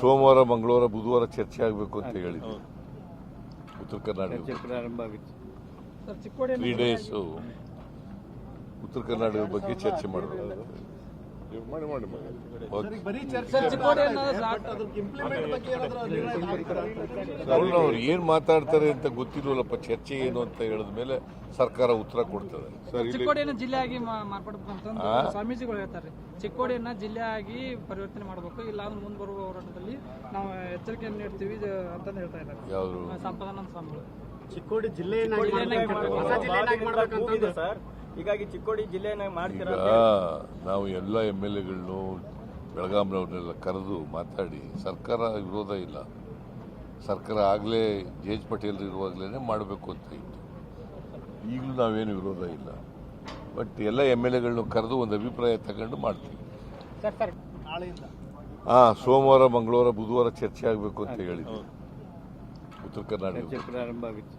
ಸೋಮವಾರ ಮಂಗಳವಾರ ಬುಧವಾರ ಚರ್ಚೆ ಆಗಬೇಕು ಅಂತ ಹೇಳಿದ್ರು ಉತ್ತರ ಕರ್ನಾಟಕ ಪ್ರಾರಂಭ ಆಗಿತ್ತು 3 days ಉತ್ತರ ಕರ್ನಾಟಕದ ಬಗ್ಗೆ ಚರ್ಚೆ ಮಾಡಬೇಕು. ಅವ್ರು ಏನ್ ಮಾತಾಡ್ತಾರೆ ಅಂತ ಗೊತ್ತಿಲ್ವಲ್ಲಪ್ಪ. ಚರ್ಚೆ ಏನು ಅಂತ ಹೇಳಿದ ಮೇಲೆ ಸರ್ಕಾರ ಉತ್ತರ ಕೊಡ್ತದೆ. ಚಿಕ್ಕೋಡಿಯನ್ನ ಜಿಲ್ಲೆಯಾಗಿ ಮಾರ್ಪಡಬೇಕು ಅಂತ ಸ್ವಾಮೀಜಿಗಳು ಹೇಳ್ತಾರೆ. ಚಿಕ್ಕೋಡಿಯನ್ನ ಜಿಲ್ಲೆಯಾಗಿ ಪರಿವರ್ತನೆ ಮಾಡಬೇಕು, ಇಲ್ಲ ಅಂದ್ರೆ ಮುಂದೆ ಬರುವ ಹೋರಾಟದಲ್ಲಿ ನಾವು ಎಚ್ಚರಿಕೆಯನ್ನು ನೀಡ್ತೀವಿ ಅಂತ ಹೇಳ್ತಾ ಇದ್ದಾರೆ. ಯಾವ್ದು ಸಂಪದಾನಂದ ಸ್ವಾಮಿಗಳು ಚಿಕ್ಕೋಡಿ ಸರ್, ಹೀಗಾಗಿ ಚಿಕ್ಕೋಡಿ ಜಿಲ್ಲೆಯನ್ನಾಗಿ ಮಾಡ್ತೀರಾ? ನಾವು ಎಲ್ಲ MLAಗಳನ್ನು ಬೆಳಗಾಂನವ್ರನ್ನೆಲ್ಲ ಕರೆದು ಮಾತಾಡಿ, ಸರ್ಕಾರ ವಿರೋಧ ಇಲ್ಲ, ಸರ್ಕಾರ ಆಗಲೇ ಜೆ.ಎಚ್. ಪಟೇಲ್ ಇರುವಾಗಲೇ ಮಾಡಬೇಕು ಅಂತ ಇತ್ತು. ಈಗಲೂ ನಾವೇನು ವಿರೋಧ ಇಲ್ಲ, ಬಟ್ ಎಲ್ಲ MLAಗಳನ್ನು ಕರೆದು ಒಂದು ಅಭಿಪ್ರಾಯ ತಗೊಂಡು ಮಾಡ್ತೀವಿ. ಸೋಮವಾರ ಮಂಗಳವಾರ ಬುಧವಾರ ಚರ್ಚೆ ಆಗಬೇಕು ಅಂತ ಹೇಳಿದ್ರು ಉತ್ತರ ಕರ್ನಾಟಕ ಪ್ರಾರಂಭ ಆಗಿತ್ತು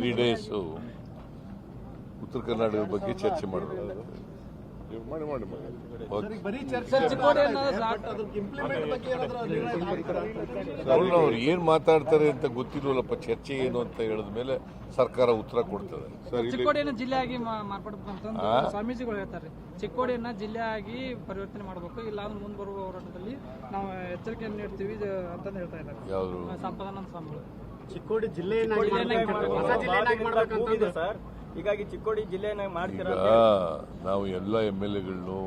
3 days ಉತ್ತರ ಕರ್ನಾಟಕದ ಬಗ್ಗೆ ಚರ್ಚೆ ಮಾಡಬೇಕು. ಅವ್ರು ಏನ್ ಮಾತಾಡ್ತಾರೆ ಅಂತ ಗೊತ್ತಿಲ್ವಲ್ಲಪ್ಪ. ಚರ್ಚೆ ಏನು ಅಂತ ಹೇಳಿದ ಮೇಲೆ ಸರ್ಕಾರ ಉತ್ತರ ಕೊಡ್ತದೆ. ಚಿಕ್ಕೋಡಿಯನ್ನ ಜಿಲ್ಲೆಯಾಗಿ ಮಾರ್ಪಡಬೇಕು ಅಂತ ಸ್ವಾಮೀಜಿಗಳು ಹೇಳ್ತಾರೆ. ಚಿಕ್ಕೋಡಿಯನ್ನ ಜಿಲ್ಲೆಯಾಗಿ ಪರಿವರ್ತನೆ ಮಾಡಬೇಕು, ಇಲ್ಲ ಅಂದ್ರೆ ಮುಂದೆ ಬರುವ ಹೋರಾಟದಲ್ಲಿ ನಾವು ಎಚ್ಚರಿಕೆಯನ್ನು ನೀಡ್ತೀವಿ ಅಂತ ಹೇಳ್ತಾ ಇದ್ದಾರೆ. ಯಾವ್ದು ಸಂಪದಾನಂದ ಸ್ವಾಮಿಗಳು ಚಿಕ್ಕೋಡಿ ಜಿಲ್ಲೆಯನ್ನಾಗಿ ಮಾಡ್ಬೇಕಂತ ಸರ್, ಹೀಗಾಗಿ ಚಿಕ್ಕೋಡಿ ಜಿಲ್ಲೆಯನ್ನಾಗಿ ಮಾಡ್ತೀರಾ? ನಾವು ಎಲ್ಲ MLAಗಳನ್ನು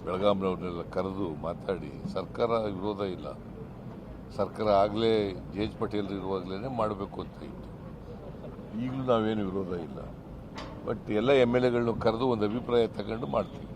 ಬೆಳಗಾಂನವ್ರನ್ನೆಲ್ಲ ಕರೆದು ಮಾತಾಡಿ, ಸರ್ಕಾರ ವಿರೋಧ ಇಲ್ಲ, ಸರ್ಕಾರ ಆಗಲೇ ಜೆ.ಎಚ್. ಪಟೇಲ್ ಇರುವಾಗಲೇ ಮಾಡಬೇಕು ಅಂತ ಇತ್ತು. ಈಗಲೂ ನಾವೇನು ವಿರೋಧ ಇಲ್ಲ, ಬಟ್ ಎಲ್ಲ MLAಗಳನ್ನು ಕರೆದು ಒಂದು ಅಭಿಪ್ರಾಯ ತಗೊಂಡು ಮಾಡ್ತೀವಿ.